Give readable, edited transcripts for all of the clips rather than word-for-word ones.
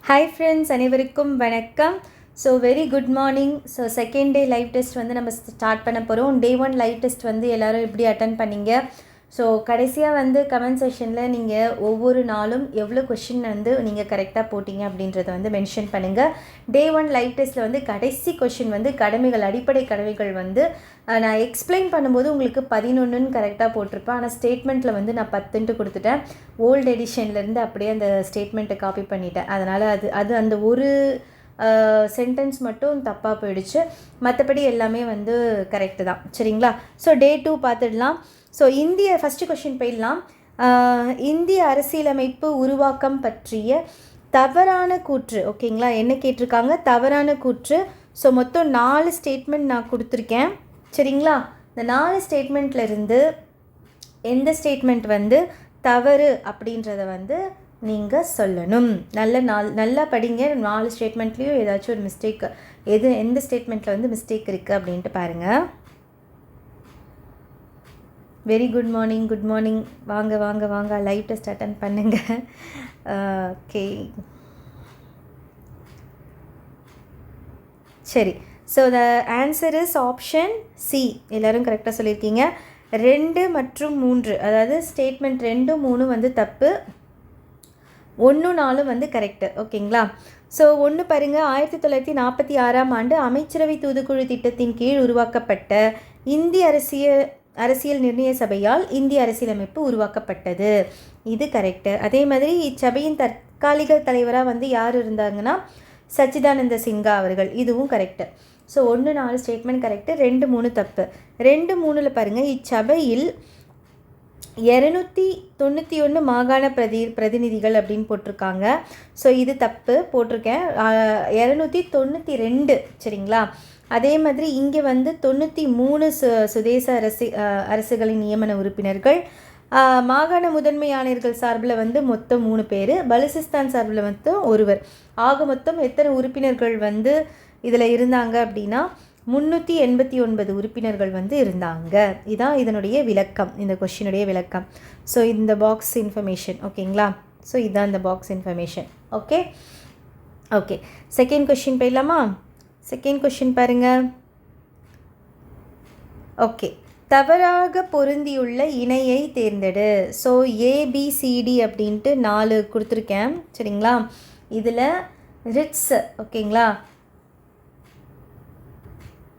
Hi friends, அனைவருக்கும் வணக்கம். So very good morning. So second day live test வந்து நம்ம ஸ்டார்ட் பண்ண போகிறோம். டே 1 லைவ் டெஸ்ட் வந்து எல்லோரும் எப்படி அட்டன் பண்ணிங்க? ஸோ கடைசியாக வந்து கமெண்ட் செஷனில் நீங்கள் ஒவ்வொரு நாளும் எவ்வளோ கொஷின் வந்து நீங்கள் கரெக்டாக போட்டிங்க அப்படின்றத வந்து மென்ஷன் பண்ணுங்கள். டே 1 லைவ் டெஸ்ட்டில் வந்து கடைசி கொஷின் வந்து கடமைகள், அடிப்படை கடமைகள் வந்து நான் எக்ஸ்பிளைன் பண்ணும்போது உங்களுக்கு 11ன்னு கரெக்டாக போட்டிருப்பேன். ஆனால் ஸ்டேட்மெண்ட்டில் வந்து நான் 10ன்ட்டு கொடுத்துட்டேன். ஓல்டு எடிஷன்லேருந்து அப்படியே அந்த ஸ்டேட்மெண்ட்டை காப்பி பண்ணிட்டேன். அதனால் அது அந்த ஒரு சென்டென்ஸ் மட்டும் தப்பாக போயிடுச்சு. மற்றபடி எல்லாமே வந்து கரெக்டு தான். சரிங்களா? ஸோ டே 2 பார்த்துடலாம். ஸோ ஃபஸ்ட்டு கொஷின் போயிடலாம். இந்திய அரசியலமைப்பு உருவாக்கம் பற்றிய தவறான கூற்று. ஓகேங்களா? என்ன கேட்டிருக்காங்க? தவறான கூற்று. ஸோ மொத்தம் 4 ஸ்டேட்மெண்ட் நான் கொடுத்துருக்கேன். சரிங்களா? இந்த 4 ஸ்டேட்மெண்ட்லேருந்து எந்த ஸ்டேட்மெண்ட் வந்து தவறு அப்படின்றத வந்து நீங்கள் சொல்லணும். நல்லா படிங்க. 4 ஸ்டேட்மெண்ட்லேயும் ஏதாச்சும் ஒரு மிஸ்டேக், எந்த ஸ்டேட்மெண்ட்டில் வந்து மிஸ்டேக் இருக்குது அப்படின்ட்டு பாருங்கள். Very good morning. Good morning. வாங்க வாங்க வாங்க, லைவ் டெஸ்ட் அட்டன் பண்ணுங்கள். ஓகே, சரி. So the answer is option C. எல்லோரும் கரெக்டாக சொல்லியிருக்கீங்க. 2 மற்றும் 3, அதாவது ஸ்டேட்மெண்ட் 2, 3 வந்து தப்பு, 1, 4 வந்து கரெக்டு. ஓகேங்களா? ஸோ 1 பாருங்கள். 1946ஆம் ஆண்டு அமைச்சரவை தூதுக்குழு திட்டத்தின் கீழ் உருவாக்கப்பட்ட இந்திய அரசியல் நிர்ணய சபையால் இந்திய அரசியலமைப்பு உருவாக்கப்பட்டது. இது கரெக்டு. அதே மாதிரி இச்சபையின் தற்காலிக தலைவராக வந்து யார் இருந்தாங்கன்னா சச்சிதானந்த சின்ஹா அவர்கள். இதுவும் கரெக்டு. ஸோ 1, 4 ஸ்டேட்மெண்ட் கரெக்டு, 2, 3 தப்பு. 2, 3ல் பாருங்கள். இச்சபையில் 291 மாகாண பிரதிநிதிகள் அப்படின்னு போட்டிருக்காங்க. ஸோ இது தப்பு போட்டிருக்கேன். 292. சரிங்களா? அதே மாதிரி இங்கே வந்து 93 சுதேச அரசுகளின் நியமன உறுப்பினர்கள். மாகாண முதன்மை ஆணையர்கள் சார்பில் வந்து மொத்தம் 3 பேர், பலுசிஸ்தான் சார்பில் மொத்தம் 1. ஆக மொத்தம் எத்தனை உறுப்பினர்கள் வந்து இதில் இருந்தாங்க அப்படின்னா 389 உறுப்பினர்கள் வந்து இருந்தாங்க. இதான் இதனுடைய விளக்கம், இந்த கொஷினுடைய விளக்கம். ஸோ இந்த பாக்ஸ் இன்ஃபர்மேஷன். ஓகேங்களா? ஸோ இதுதான் இந்த box information. Okay okay, second question போயிடலாமா? செகண்ட் கொஷின் பாருங்கள். ஓகே, தவறாக பொருந்தியுள்ள இணையை தேர்ந்தெடு. ஸோ ஏபிசிடி அப்படின்ட்டு 4 கொடுத்துருக்கேன். சரிங்களா? இதில் ரிட்ஸ், ஓகேங்களா,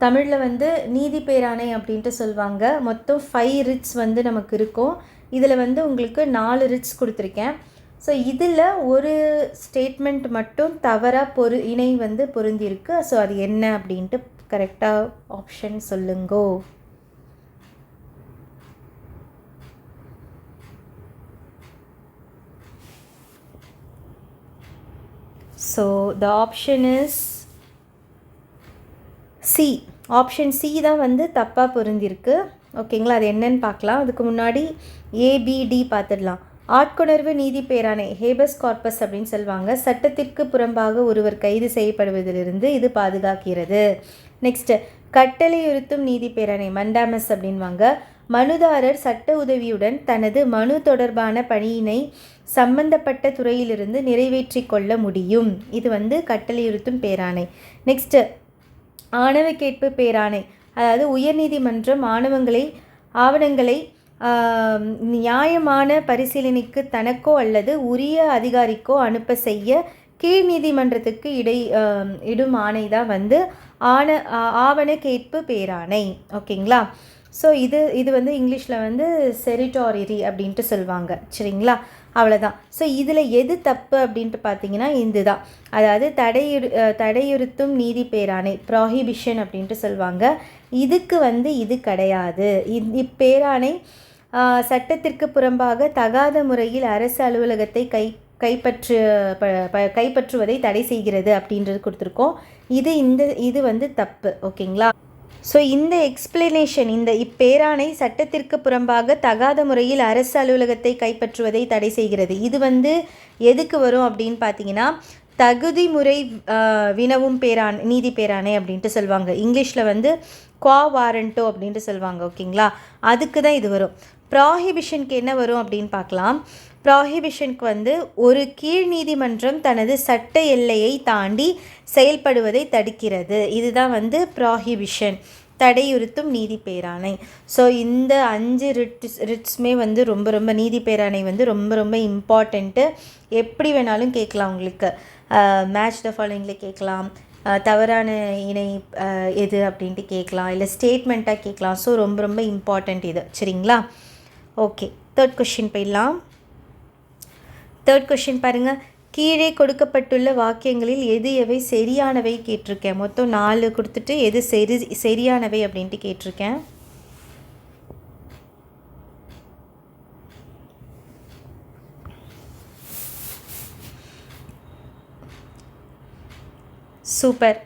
தமிழில் வந்து நீதி பேராணை அப்படின்ட்டு சொல்லுவாங்க. மொத்தம் 5 ரிட்ஸ் வந்து நமக்கு இருக்கும். இதில் வந்து உங்களுக்கு 4 ரிட்ஸ் கொடுத்துருக்கேன். ஸோ இதில் ஒரு ஸ்டேட்மெண்ட் மட்டும் தவறாக இணை வந்து பொருந்திருக்கு. ஸோ அது என்ன அப்படின்ட்டு கரெக்டாக ஆப்ஷன் சொல்லுங்கோ. So the option is C. Option C தான் வந்து தப்பாக பொருந்திருக்கு. ஓகேங்களா? அது என்னன்னு பார்க்கலாம். அதுக்கு முன்னாடி ஏபிடி பார்த்துடலாம். ஆட்கொணர்வு நீதி பேராணை, ஹேபஸ் கார்பஸ் அப்படின்னு சொல்லுவாங்க. சட்டத்திற்கு புறம்பாக ஒருவர் கைது செய்யப்படுவதிலிருந்து இது பாதுகாக்கிறது. நெக்ஸ்ட்டு கட்டளையுறுத்தும் நீதி பேராணை, மண்டாமஸ் அப்படின்வாங்க. மனுதாரர் சட்ட உதவியுடன் தனது மனு தொடர்பான பணியினை சம்பந்தப்பட்ட துறையிலிருந்து நிறைவேற்றி கொள்ள முடியும். இது வந்து கட்டளையுறுத்தும் பேராணை. நெக்ஸ்ட்டு ஆணவ கேட்பு பேராணை, அதாவது உயர்நீதிமன்றம் ஆவணங்களை நியாயமான பரிசீலனைக்கு தனக்கோ அல்லது உரிய அதிகாரிக்கோ அனுப்ப செய்ய கீழ் நீதிமன்றத்துக்கு இடும் ஆணை தான் வந்து ஆவண கேட்பு பேராணை. ஓகேங்களா? ஸோ இது வந்து இங்கிலீஷில் வந்து செரிட்டாரி அப்படின்ட்டு சொல்லுவாங்க. சரிங்களா? அவ்வளோதான். ஸோ இதில் எது தப்பு அப்படின்ட்டு பார்த்தீங்கன்னா இதுதான், அதாவது தடையுறுத்தும் நீதி பேராணை, ப்ராஹிபிஷன் அப்படின்ட்டு சொல்லுவாங்க. இதுக்கு வந்து இது கிடையாது. இப்பேராணை சட்டத்திற்கு புறம்பாக தகாத முறையில் அரசு அலுவலகத்தை கைப்பற்றுவதை தடை செய்கிறது அப்படின்றது கொடுத்துருக்கோம். இது வந்து தப்பு. ஓகேங்களா? ஸோ இந்த எக்ஸ்பிளனேஷன், இப்பேராணை சட்டத்திற்கு புறம்பாக தகாத முறையில் அரசு அலுவலகத்தை கைப்பற்றுவதை தடை செய்கிறது. இது வந்து எதுக்கு வரும் அப்படின்னு பார்த்தீங்கன்னா தகுதி முறை வினவும் நீதி பேராணை அப்படின்ட்டு சொல்லுவாங்க. இங்கிலீஷில் வந்து குவா வாரண்டோ அப்படின்ட்டு சொல்லுவாங்க. ஓகேங்களா? அதுக்கு தான் இது வரும். ப்ராஹிபிஷனுக்கு என்ன வரும் அப்படின்னு பார்க்கலாம். ப்ராஹிபிஷனுக்கு வந்து ஒரு கீழ் நீதிமன்றம் தனது சட்ட எல்லையை தாண்டி செயல்படுவதை தடுக்கிறது. இதுதான் வந்து ப்ராஹிபிஷன், தடையுறுத்தும் நீதி பேராணை. ஸோ இந்த 5 ரிட்ஸுமே வந்து ரொம்ப ரொம்ப நீதி பேராணை வந்து ரொம்ப ரொம்ப இம்பார்ட்டண்ட்டு. எப்படி வேணாலும் கேட்கலாம் உங்களுக்கு. மேட்ச் த ஃபாலோயிங்கில் கேட்கலாம், தவறான இணை எது அப்படின்ட்டு கேட்கலாம், இல்லை ஸ்டேட்மெண்ட்டாக கேட்கலாம். ஸோ ரொம்ப ரொம்ப இம்பார்ட்டண்ட் இது. சரிங்களா? ஓகே, தேர்ட் கொஷின் போயிடலாம். தேர்ட் கொஷின் பாருங்கள். கீழே கொடுக்கப்பட்டுள்ள வாக்கியங்களில் எது எவை சரியானவை கேட்டிருக்கேன். மொத்தம் 4 கொடுத்துட்டு எது சரியானவை அப்படின்ட்டு கேட்டிருக்கேன். சூப்பர்.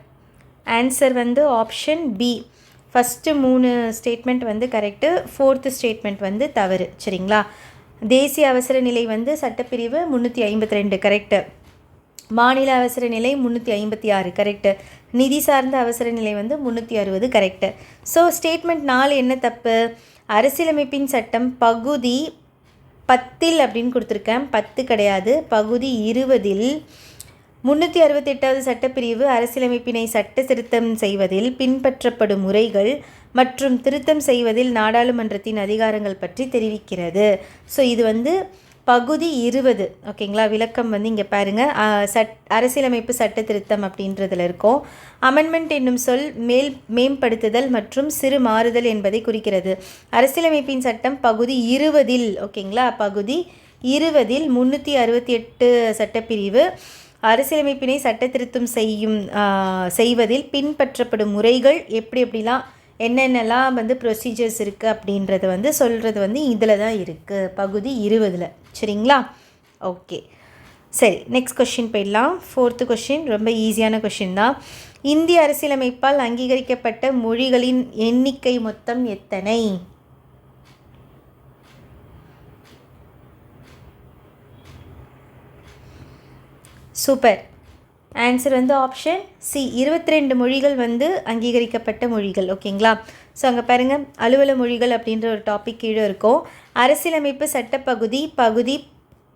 ஆன்சர் வந்து ஆப்ஷன் பி. ஃபஸ்ட்டு 3 ஸ்டேட்மெண்ட் வந்து கரெக்டு, 4th ஸ்டேட்மெண்ட் வந்து தவறு. சரிங்களா? தேசிய அவசர நிலை வந்து சட்டப்பிரிவு 352 கரெக்டு. மாநில அவசர நிலை 356 கரெக்டு. நிதி சார்ந்த அவசர நிலை வந்து 360 கரெக்டு. ஸோ ஸ்டேட்மெண்ட் 4 என்ன தப்பு? அரசியலமைப்பின் சட்டம் பகுதி 10 அப்படின்னு கொடுத்துருக்கேன். 10 கிடையாது, பகுதி 20 368வது சட்டப்பிரிவு அரசியலமைப்பினை சட்ட திருத்தம் செய்வதில் பின்பற்றப்படும் முறைகள் மற்றும் திருத்தம் செய்வதில் நாடாளுமன்றத்தின் அதிகாரங்கள் பற்றி தெரிவிக்கிறது. ஸோ இது வந்து பகுதி 20. ஓகேங்களா? விளக்கம் வந்து இங்கே பாருங்கள். அரசியலமைப்பு சட்ட திருத்தம் அப்படின்றதுல இருக்கும். அமெண்ட்மெண்ட் என்னும் சொல் மேம்படுத்துதல் மற்றும் சிறு மாறுதல் என்பதை குறிக்கிறது. அரசியலமைப்பின் சட்டம் பகுதி 20. ஓகேங்களா? பகுதி 20 368 சட்டப்பிரிவு அரசியலமைப்பினை சட்ட திருத்தம் செய்வதில் பின்பற்றப்படும் முறைகள் எப்படிலாம் என்னென்னலாம் வந்து ப்ரொசீஜர்ஸ் இருக்குது அப்படின்றது வந்து சொல்கிறது வந்து இதில் தான் இருக்குது, பகுதி 20. சரிங்களா? ஓகே, சரி, நெக்ஸ்ட் கொஷின் போயிடலாம். 4th கொஷின் ரொம்ப ஈஸியான கொஷின் தான். இந்திய அரசியலமைப்பால் அங்கீகரிக்கப்பட்ட மொழிகளின் எண்ணிக்கை மொத்தம் எத்தனை? சூப்பர். ஆன்சர் வந்து ஆப்ஷன் சி. 22 மொழிகள் வந்து அங்கீகரிக்கப்பட்ட மொழிகள். ஓகேங்களா? ஸோ அங்கே பாருங்கள், அலுவல மொழிகள் அப்படின்ற ஒரு டாபிக் கீழே இருக்கும். அரசியலமைப்பு சட்டப்பகுதி பகுதி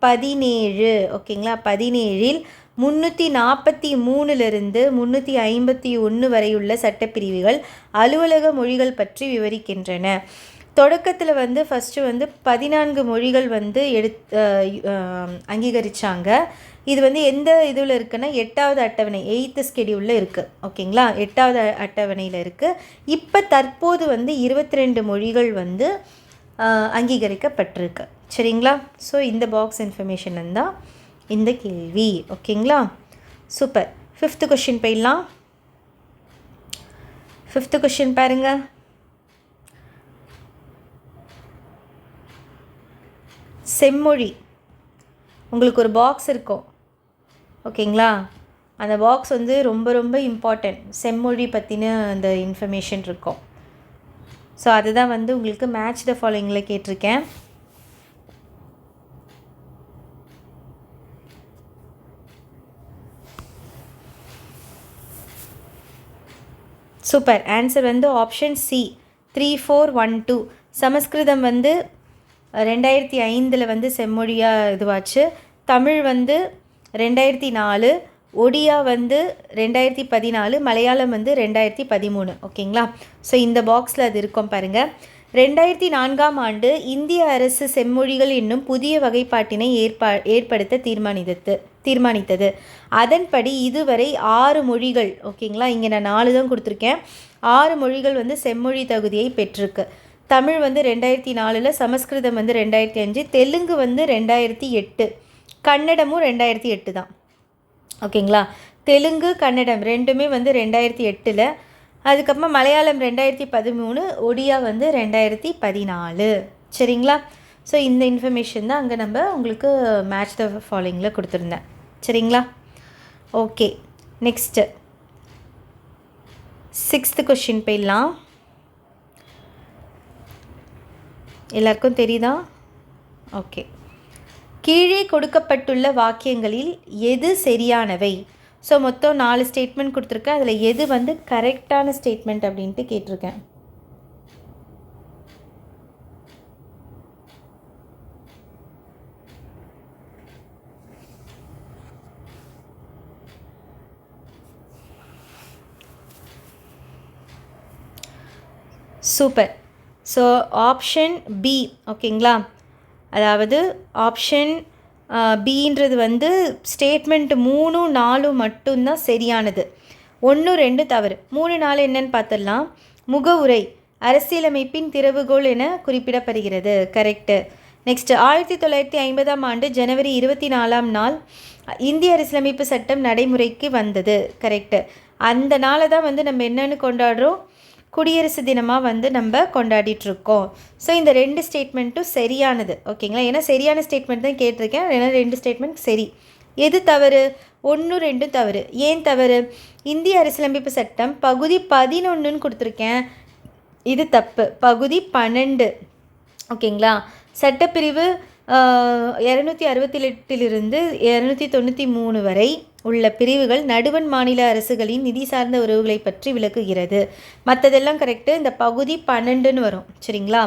17. ஓகேங்களா? 17 343 351 வரையுள்ள சட்டப்பிரிவுகள் அலுவலக மொழிகள் பற்றி விவரிக்கின்றன. தொடக்கத்தில் வந்து ஃபஸ்ட்டு வந்து 14 மொழிகள் வந்து அங்கீகரித்தாங்க. இது வந்து எந்த இதில் இருக்குன்னா 8வது அட்டவணை 8th ஸ்கெடியூலில் இருக்குது. ஓகேங்களா? 8வது அட்டவணையில் இருக்குது. இப்போ தற்போது வந்து 22 மொழிகள் வந்து அங்கீகரிக்கப்பட்டிருக்கு. சரிங்களா? ஸோ இந்த பாக்ஸ் இன்ஃபர்மேஷன் தான் இந்த கேள்வி. ஓகேங்களா? சூப்பர். 5th கொஷின் போயிடலாம். 5th கொஷின் பாருங்கள். செம்மொழி. உங்களுக்கு ஒரு பாக்ஸ் இருக்கும். ஓகேங்களா? அந்த பாக்ஸ் வந்து ரொம்ப ரொம்ப இம்பார்ட்டன்ட். செம்மொழி பற்றின அந்த இன்ஃபர்மேஷன் இருக்கும். ஸோ அதுதான் வந்து உங்களுக்கு மேட்ச் த ஃபாலோயிங்கில் கேட்டிருக்கேன். சூப்பர். ஆன்சர் வந்து ஆப்ஷன் சி 3412. சமஸ்கிருதம் வந்து 2005 வந்து செம்மொழியாக இதுவாச்சு. தமிழ் வந்து 2004, ஒடியா வந்து 2014, மலையாளம் வந்து 2013. ஓகேங்களா? ஸோ இந்த பாக்ஸில் அது இருக்கும் பாருங்கள். 2004ஆம் ஆண்டு இந்திய அரசு செம்மொழிகள் என்னும் புதிய வகைப்பாட்டினை ஏற்படுத்த தீர்மானித்தது. அதன்படி இதுவரை 6 மொழிகள், ஓகேங்களா, இங்கே நான் 4 தான் கொடுத்துருக்கேன், 6 மொழிகள் வந்து செம்மொழி தகுதியை பெற்றிருக்கு. தமிழ் வந்து 2004, சமஸ்கிருதம் வந்து 2005, தெலுங்கு வந்து 2008, கன்னடமும் 2008 தான். ஓகேங்களா? தெலுங்கு கன்னடம் ரெண்டுமே வந்து 2008. அதுக்கப்புறமா மலையாளம் 2013, ஒடியா வந்து 2014. சரிங்களா? ஸோ இந்த இன்ஃபர்மேஷன் தான் அங்கே நம்ம உங்களுக்கு மேட்ச் த ஃபாலோயிங்கில் கொடுத்துருந்தேன். சரிங்களா? ஓகே, நெக்ஸ்ட்டு 6th கொஷின் போயிடலாம். எல்லாருக்கும் தெரியுதா? ஓகே. கீழே கொடுக்கப்பட்டுள்ள வாக்கியங்களில் எது சரியானவை? ஸோ மொத்தம் 4 ஸ்டேட்மெண்ட் கொடுத்துருக்கேன். அதில் எது வந்து கரெக்டான ஸ்டேட்மெண்ட் அப்படின்ட்டு கேட்டிருக்கேன். சூப்பர். ஸோ ஆப்ஷன் பி ஓகேங்களா, அதாவது ஆப்ஷன் பின்றது வந்து ஸ்டேட்மெண்ட் 3, 4 மட்டும்தான் சரியானது. 1, 2 தவறு. 3, 4 என்னன்னு பார்த்துடலாம். முகவுரை அரசியலமைப்பின் திறவுகோல் என குறிப்பிடப்படுகிறது. கரெக்டு. நெக்ஸ்ட் 1950ஆம் ஆண்டு ஜனவரி 24ஆம் நாள் இந்திய அரசியலமைப்பு சட்டம் நடைமுறைக்கு வந்தது. கரெக்டு. அந்த நாளை தான் வந்து நம்ம என்னென்னு கொண்டாடுறோம், குடியரசு தினமாக வந்து நம்ம கொண்டாடிட்டுருக்கோம். ஸோ இந்த 2 ஸ்டேட்மெண்ட்டும் சரியானது ஓகேங்களா. ஏன்னா சரியான ஸ்டேட்மெண்ட் தான் கேட்டிருக்கேன், ஏன்னா 2 ஸ்டேட்மெண்ட் சரி. எது தவறு? 1, 2 தவறு. ஏன் தவறு? இந்திய அரசியலமைப்பு சட்டம் பகுதி 11ன்னு கொடுத்துருக்கேன், இது தப்பு. பகுதி 12 ஓகேங்களா. சட்டப்பிரிவு 268 293 வரை உள்ள பிரிவுகள் நடுவண் மாநில அரசுகளின் நிதி சார்ந்த உறவுகளை பற்றி விளக்குகிறது. மற்றதெல்லாம் கரெக்டு. இந்த பகுதி 12ன்னு வரும் சரிங்களா.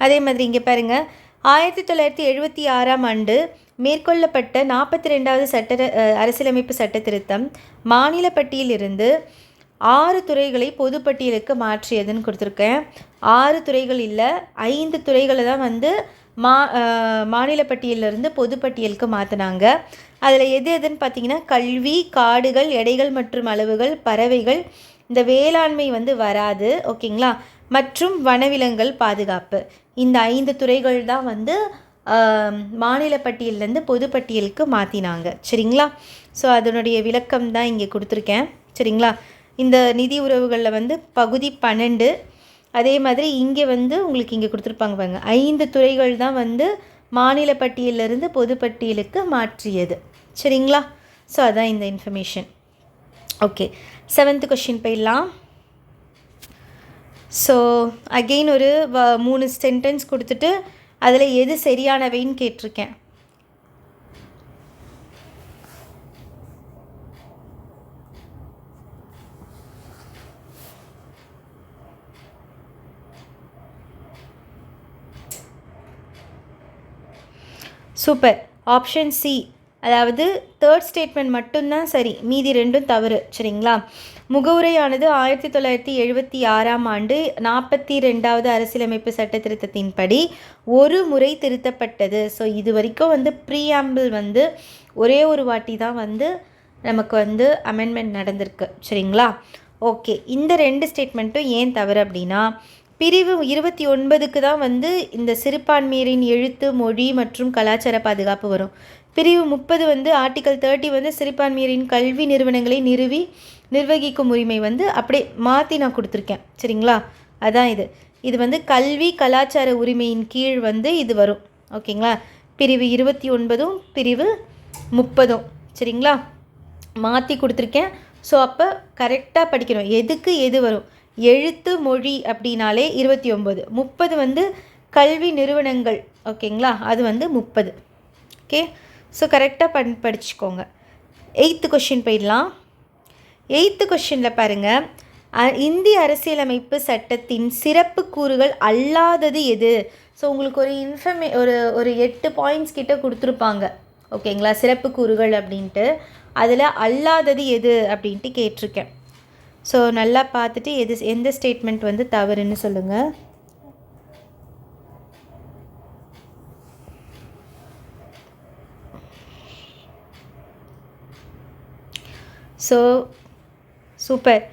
அதே மாதிரி இங்கே பாருங்கள், 1976ஆம் ஆண்டு மேற்கொள்ளப்பட்ட 42வது அரசியலமைப்பு சட்ட திருத்தம் மாநில பட்டியலிருந்து 6 துறைகளை பொதுப்பட்டியலுக்கு மாற்றியதுன்னு கொடுத்துருக்கேன். 6 துறைகள் இல்லை, 5 துறைகளை தான் வந்து மாநில பட்டியலிருந்து பொதுப்பட்டியலுக்கு மாற்றினாங்க. அதில் எது எதுன்னு பார்த்தீங்கன்னா, கல்வி, காடுகள், எடைகள் மற்றும் அளவுகள், பறவைகள், இந்த வேளாண்மை வந்து வராது ஓகேங்களா, மற்றும் வனவிலங்குகள் பாதுகாப்பு. இந்த 5 துறைகள் தான் வந்து மாநில பட்டியலேருந்து பொதுப்பட்டியலுக்கு மாற்றினாங்க சரிங்களா. ஸோ அதனுடைய விளக்கம் தான் இங்கே கொடுத்துருக்கேன் சரிங்களா. இந்த நிதி உறவுகளில் வந்து பகுதி 12. அதே மாதிரி இங்கே வந்து உங்களுக்கு இங்கே கொடுத்துருப்பாங்க பாருங்க, 5 துறைகள் தான் வந்து மாநில பட்டியலிருந்து பொதுப்பட்டியலுக்கு மாற்றியது சரிங்களா. ஸோ அதான் இந்த இன்ஃபர்மேஷன். ஓகே, 7th கொஷின் போயிடலாம். ஸோ அகெயின் ஒரு 3 சென்டென்ஸ் கொடுத்துட்டு அதில் எது சரியானவைன்னு கேட்டிருக்கேன். சூப்பர். ஆப்ஷன் சி, அதாவது 3rd ஸ்டேட்மெண்ட் மட்டும்தான் சரி, மீதி 2ம் தவறு சரிங்களா. முகவுரையானது 1976ஆம் ஆண்டு 42வது அரசியலமைப்பு சட்ட திருத்தத்தின்படி ஒரு முறை திருத்தப்பட்டது. ஸோ இது வரைக்கும் வந்து ப்ரீஆம்பிள் வந்து ஒரே ஒரு வாட்டி தான் வந்து நமக்கு வந்து அமெண்ட்மெண்ட் நடந்திருக்கு சரிங்களா. ஓகே, இந்த 2 ஸ்டேட்மெண்ட்டும் ஏன் தவறு அப்படின்னா, பிரிவு 29க்கு தான் வந்து இந்த சிறுபான்மையரின் எழுத்து, மொழி மற்றும் கலாச்சார பாதுகாப்பு வரும். பிரிவு 30 வந்து ஆர்டிக்கல் 30 வந்து சிறுபான்மையரின் கல்வி நிறுவனங்களை நிர்வகிக்கும் உரிமை வந்து அப்படியே மாற்றி நான் கொடுத்துருக்கேன் சரிங்களா. அதான் இது வந்து கல்வி கலாச்சார உரிமையின் கீழ் வந்து இது வரும் ஓகேங்களா. பிரிவு 29ம் பிரிவு 30ம் சரிங்களா மாற்றி கொடுத்துருக்கேன். ஸோ அப்போ கரெக்டாக படிக்கணும், எதுக்கு எது வரும். எழுத்து மொழி அப்படின்னாலே 29, 30 வந்து கல்வி நிறுவனங்கள் ஓகேங்களா, அது வந்து 30. ஓகே, ஸோ கரெக்டாக படிச்சுக்கோங்க. 8th கொஷின் போயிடலாம். 8th கொஷினில் பாருங்கள், இந்திய அரசியலமைப்பு சட்டத்தின் சிறப்பு கூறுகள் அல்லாதது எது? ஸோ உங்களுக்கு ஒரு ஒரு 8 பாயிண்ட்ஸ் கிட்ட கொடுத்துருப்பாங்க ஓகேங்களா, சிறப்பு கூறுகள் அப்படின்ட்டு. அதில் அல்லாதது எது அப்படின்ட்டு கேட்டிருக்கேன். ஸோ நல்லா பார்த்துட்டு எந்த ஸ்டேட்மெண்ட் வந்து தவறுன்னு சொல்லுங்கள். So super.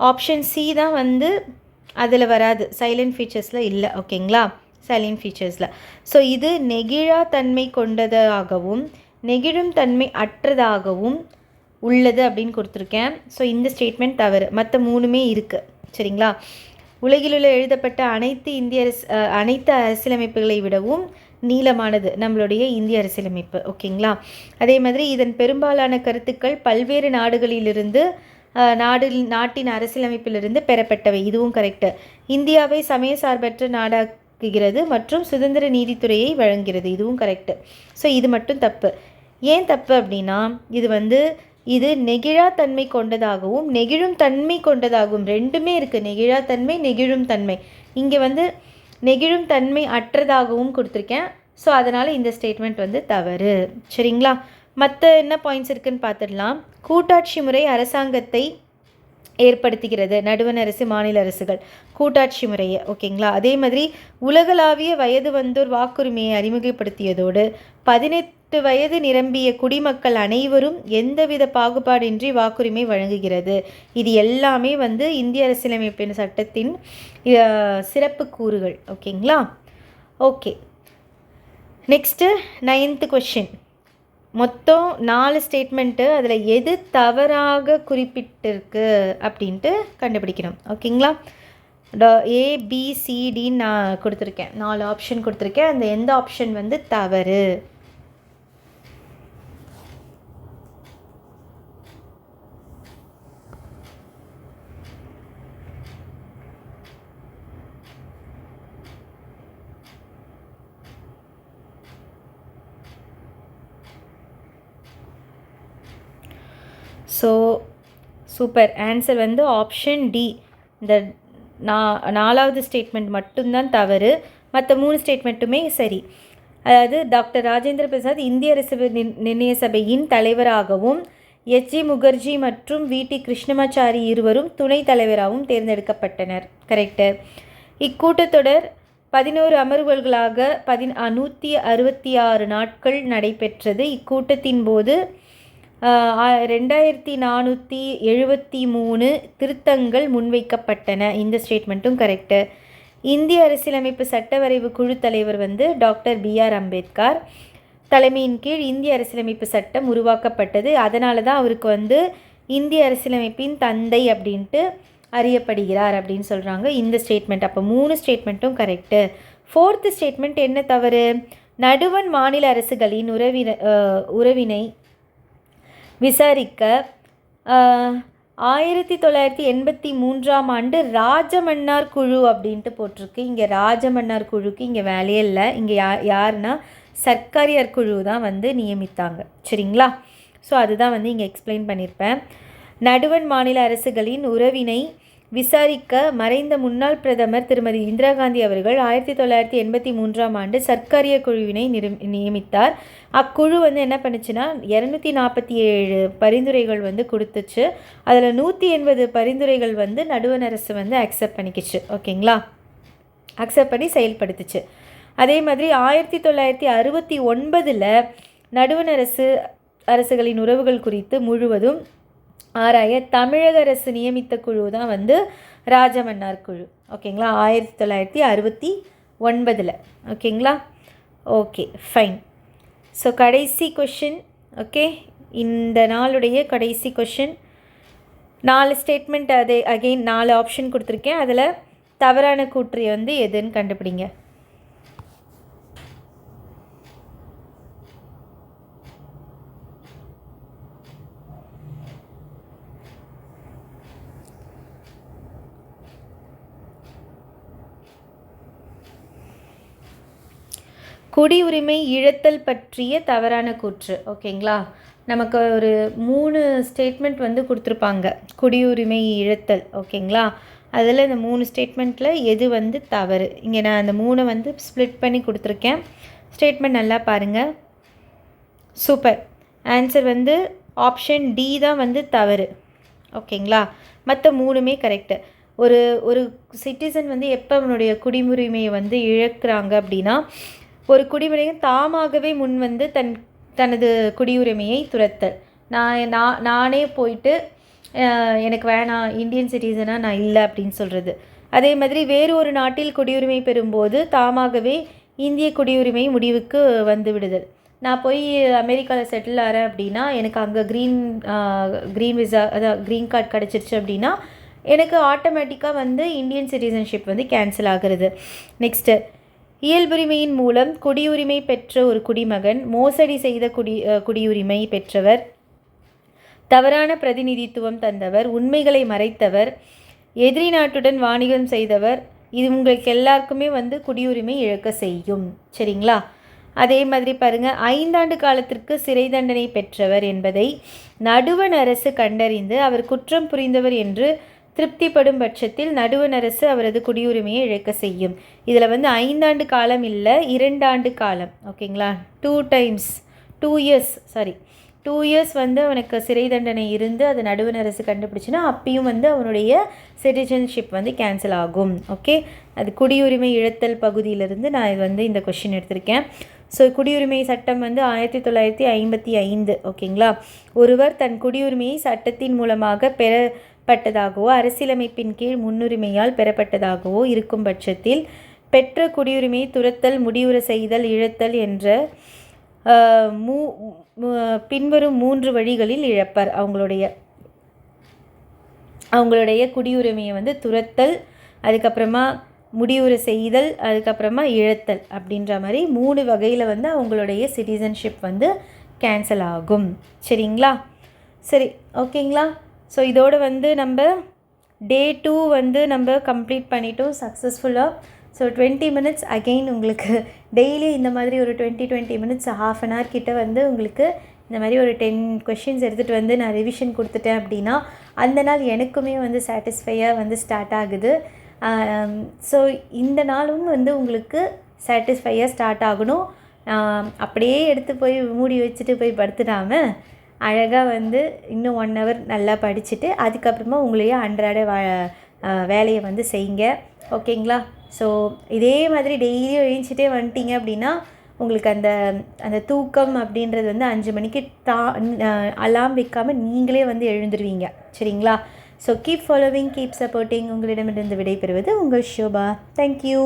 ஆப்ஷன் சி தான் வந்து அதில் வராது, சைலண்ட் ஃபீச்சர்ஸில் இல்லை ஓகேங்களா, சைலண்ட் ஃபீச்சர்ஸில். ஸோ இது நெகிழா தன்மை கொண்டதாகவும் நெகிழும் தன்மை அற்றதாகவும் உள்ளது அப்படின்னு கொடுத்துருக்கேன். ஸோ இந்த ஸ்டேட்மெண்ட் தவறு, மற்ற 3மே இருக்குது சரிங்களா. உலகிலுள்ள எழுதப்பட்ட அனைத்து அரசியலமைப்புகளை விடவும் நீளமானது நம்மளுடைய இந்திய அரசியலமைப்பு ஓகேங்களா. அதே மாதிரி இதன் பெரும்பாலான கருத்துக்கள் பல்வேறு நாடுகளிலிருந்து நாட்டின் அரசியலமைப்பிலிருந்து பெறப்பட்டவை, இதுவும் கரெக்டு. இந்தியாவை சமய சார்பற்ற நாடாக்குகிறது மற்றும் சுதந்திர நீதித்துறையை வழங்குகிறது, இதுவும் கரெக்டு. ஸோ இது மட்டும் தப்பு. ஏன் தப்பு அப்படின்னா, இது நெகிழா தன்மை கொண்டதாகவும் நெகிழும் தன்மை கொண்டதாகவும் 2மே இருக்குது. நெகிழா தன்மை, நெகிழும் தன்மை. இங்கே வந்து நெகிழும் தன்மை அற்றதாகவும் கொடுத்துருக்கேன். ஸோ அதனால் இந்த ஸ்டேட்மெண்ட் வந்து தவறு சரிங்களா. மற்ற என்ன பாயிண்ட்ஸ் இருக்குதுன்னு பார்த்துடலாம். கூட்டாட்சி முறை அரசாங்கத்தை ஏற்படுத்துகிறது நடுவண் அரசு மாநில அரசுகள் கூட்டாட்சி முறையை. ஓகேங்களா. அதே மாதிரி உலகளாவிய வயது வந்தோர் வாக்குரிமையை அறிமுகப்படுத்தியதோடு 18 வயது நிரம்பிய குடிமக்கள் அனைவரும் எந்தவித பாகுபாடின்றி வாக்குரிமை வழங்குகிறது. இது எல்லாமே வந்து இந்திய அரசியலமைப்பின் சட்டத்தின் சிறப்பு கூறுகள். ஓகேங்களா. Okay, next 9th question. மொத்தம் 4 ஸ்டேட்மெண்ட்டு, அதில் எது தவறாக குறிப்பிட்டிருக்கு அப்படின்ட்டு கண்டுபிடிக்கணும். ஓகேங்களா. ABCDன்னு நான் கொடுத்துருக்கேன், 4 ஆப்ஷன் கொடுத்துருக்கேன். அந்த எந்த ஆப்ஷன் வந்து தவறு? So super. ஆன்சர் வந்து ஆப்ஷன் டி. இந்த 4வது ஸ்டேட்மெண்ட் மட்டும்தான் தவறு, மற்ற 3 ஸ்டேட்மெண்ட்டுமே சரி. அதாவது டாக்டர் ராஜேந்திர பிரசாத் இந்திய அரசு நிர்ணய சபையின் தலைவராகவும் HG முகர்ஜி மற்றும் VT கிருஷ்ணமாச்சாரி இருவரும் துணைத் தலைவராகவும் தேர்ந்தெடுக்கப்பட்டனர். கரெக்டு. இக்கூட்டத்தொடர் 11 அமர்வுகளாக 166 நாட்கள் நடைபெற்றது. இக்கூட்டத்தின் போது 2473 திருத்தங்கள் முன்வைக்கப்பட்டன. இந்த ஸ்டேட்மெண்ட்டும் கரெக்டு. இந்திய அரசியலமைப்பு சட்ட வரைவு குழு தலைவர் வந்து டாக்டர் BR அம்பேத்கர் தலைமையின் கீழ் இந்திய அரசியலமைப்பு சட்டம் உருவாக்கப்பட்டது. அதனால தான் அவருக்கு வந்து இந்திய அரசியலமைப்பின் தந்தை அப்படின்ட்டு அறியப்படுகிறார் அப்படின்னு சொல்கிறாங்க. இந்த ஸ்டேட்மெண்ட் அப்போ 3 ஸ்டேட்மெண்ட்டும் கரெக்டு. 4th ஸ்டேட்மெண்ட் என்ன தவறு? நடுவண் மாநில அரசுகளின் உறவினை விசாரிக்க 1983ஆம் ஆண்டு ராஜமன்னார் குழு அப்படின்ட்டு போட்டிருக்கு. இங்கே ராஜமன்னார் குழுக்கு இங்கே வேலையே இல்லை. இங்கே யாருன்னா சர்க்காரியார் குழு தான் வந்து நியமித்தாங்க. சரிங்களா. ஸோ அதுதான் வந்து இங்கே எக்ஸ்பிளைன் பண்ணியிருப்பேன். நடுவண் மாநில அரசுகளின் உறவினை விசாரிக்க மறைந்த முன்னாள் பிரதமர் திருமதி இந்திரா காந்தி அவர்கள் 1983ஆம் ஆண்டு சர்க்காரிய குழுவினை நியமித்தார். அக்குழு வந்து என்ன பண்ணுச்சுன்னா 247 பரிந்துரைகள் வந்து கொடுத்துச்சு. அதில் 180 பரிந்துரைகள் வந்து நடுவண் அரசு வந்து அக்செப்ட் பண்ணிக்கிச்சு. ஓகேங்களா. அக்செப்ட் பண்ணி செயல்படுத்துச்சு. அதே மாதிரி 1969 நடுவண் அரசுகளின் உறவுகள் குறித்து முழுவதும் ஆராய தமிழக அரசு நியமித்த குழு தான் வந்து ராஜமன்னார் குழு. ஓகேங்களா. 1969. ஓகேங்களா. Okay, fine. ஸோ கடைசி கொஷின். ஓகே, இந்த நாளுடைய கடைசி கொஷின். 4 ஸ்டேட்மெண்ட், அது அகெயின் 4 ஆப்ஷன் கொடுத்துருக்கேன். அதில் தவறான கூற்று வந்து எதுன்னு கண்டுபிடிங்க. குடியுரிமை இழத்தல் பற்றிய தவறான கூற்று. ஓகேங்களா. நமக்கு ஒரு 3 ஸ்டேட்மெண்ட் வந்து கொடுத்துருப்பாங்க குடியுரிமை இழத்தல். ஓகேங்களா. அதில் இந்த 3 ஸ்டேட்மெண்ட்டில் எது வந்து தவறு? இங்கே நான் அந்த 3 வந்து ஸ்ப்ளிட் பண்ணி கொடுத்துருக்கேன். ஸ்டேட்மெண்ட் நல்லா பாருங்கள். சூப்பர். ஆன்சர் வந்து ஆப்ஷன் டி தான் வந்து தவறு. ஓகேங்களா. மற்ற 3மே கரெக்டு. ஒரு சிட்டிசன் வந்து எப்போ அவனுடைய குடியுரிமையை வந்து இழக்கிறாங்க அப்படின்னா, ஒரு குடிமகன் தாமாகவே முன் வந்து தனது குடியுரிமையை துரத்தல். நானே போயிட்டு எனக்கு வேணாம், இந்தியன் சிட்டிசனாக நான் இல்லை அப்படின்னு சொல்கிறது. அதே மாதிரி வேறு ஒரு நாட்டில் குடியுரிமை பெறும்போது தாமாகவே இந்திய குடியுரிமை முடிவுக்கு வந்து விடுதல். நான் போய் அமெரிக்காவில் செட்டில் ஆகிறேன் அப்படின்னா எனக்கு அங்கே க்ரீன் விசா, அதாவது க்ரீன் கார்டு கிடச்சிருச்சு அப்படின்னா எனக்கு ஆட்டோமேட்டிக்காக வந்து இந்தியன் சிட்டிசன்ஷிப் வந்து கேன்சல் ஆகிறது. நெக்ஸ்ட்டு, இயல்புரிமையின் மூலம் குடியுரிமை பெற்ற ஒரு குடிமகன் மோசடி செய்த குடியுரிமை பெற்றவர், தவறான பிரதிநிதித்துவம் தந்தவர், உண்மைகளை மறைத்தவர், எதிரி நாட்டுடன் வாணிகம் செய்தவர், இது உங்களுக்கு எல்லாருக்குமே வந்து குடியுரிமை இழக்க செய்யும். சரிங்களா. அதே மாதிரி பாருங்கள், 5 ஆண்டு காலத்திற்கு சிறை தண்டனை பெற்றவர் என்பதை நடுவண் அரசு கண்டறிந்து அவர் குற்றம் புரிந்தவர் என்று திருப்திப்படும் பட்சத்தில் நடுவண் அரசு அவரது குடியுரிமையை இழக்க செய்யும். இதில் வந்து 5 ஆண்டு காலம் இல்லை, 2 ஆண்டு காலம். ஓகேங்களா. 2 2 இயர்ஸ் வந்து அவனுக்கு சிறை தண்டனை இருந்து அது நடுவண் அரசு கண்டுபிடிச்சுன்னா அப்பயும் வந்து அவனுடைய சிட்டிசன்ஷிப் வந்து கேன்சல் ஆகும். ஓகே, அது குடியுரிமை இழத்தல் பகுதியிலிருந்து நான் இது வந்து இந்த கொஷின் எடுத்திருக்கேன். ஸோ குடியுரிமை சட்டம் வந்து 1955. ஓகேங்களா. ஒருவர் தன் குடியுரிமையை சட்டத்தின் மூலமாக பெறப்பட்டதாகவோ அரசியலமைப்பின் கீழ் முன்னுரிமையால் பெறப்பட்டதாகவோ இருக்கும் பட்சத்தில் பெற்ற குடியுரிமையை துரத்தல், முடிவுற செய்தல், இழத்தல் என்ற பின்வரும் 3 வழிகளில் இழப்பர். அவங்களுடைய குடியுரிமையை வந்து துரத்தல், அதுக்கப்புறமா முடிவுற செய்தல், அதுக்கப்புறமா இழத்தல் அப்படின்ற மாதிரி 3 வகையில் வந்து அவங்களுடைய சிட்டிசன்ஷிப் வந்து கேன்சல் ஆகும். சரிங்களா? சரி, ஓகேங்களா. ஸோ இதோடு வந்து நம்ம டே 2 வந்து நம்ம கம்ப்ளீட் பண்ணிட்டோம் சக்ஸஸ்ஃபுல்லாக. ஸோ 20 மினிட்ஸ் அகெயின் உங்களுக்கு டெய்லி இந்த மாதிரி ஒரு 20 மினிட்ஸ் ½ அன் ஹவர் கிட்ட வந்து உங்களுக்கு இந்த மாதிரி ஒரு 10 கொஷின்ஸ் எடுத்துகிட்டு வந்து நான் ரிவிஷன் கொடுத்துட்டேன் அப்படின்னா அந்த நாள் எனக்குமே வந்து சாட்டிஸ்ஃபையாக வந்து ஸ்டார்ட் ஆகுது. ஸோ இந்த நாளும் வந்து உங்களுக்கு சாட்டிஸ்ஃபையாக ஸ்டார்ட் ஆகணும். அப்படியே எடுத்து போய் மூடி வச்சுட்டு போய் படுத்துடாமல் அழகாக வந்து இன்னும் 1 ஹவர் நல்லா படிச்சுட்டு அதுக்கப்புறமா உங்களையே அன்றாட வேலையை வந்து செய்யுங்க. ஓகேங்களா. ஸோ இதே மாதிரி டெய்லியும் எழுந்திச்சிட்டே வந்துட்டீங்க அப்படின்னா உங்களுக்கு அந்த தூக்கம் அப்படின்றது வந்து 5 மணிக்கு அலாம் வைக்காமல் நீங்களே வந்து எழுந்துருவீங்க. சரிங்களா. So keep following, keep supporting. உங்களிடமிருந்து விடைபெறுவது உங்கள் ஷோபா. தேங்க்யூ.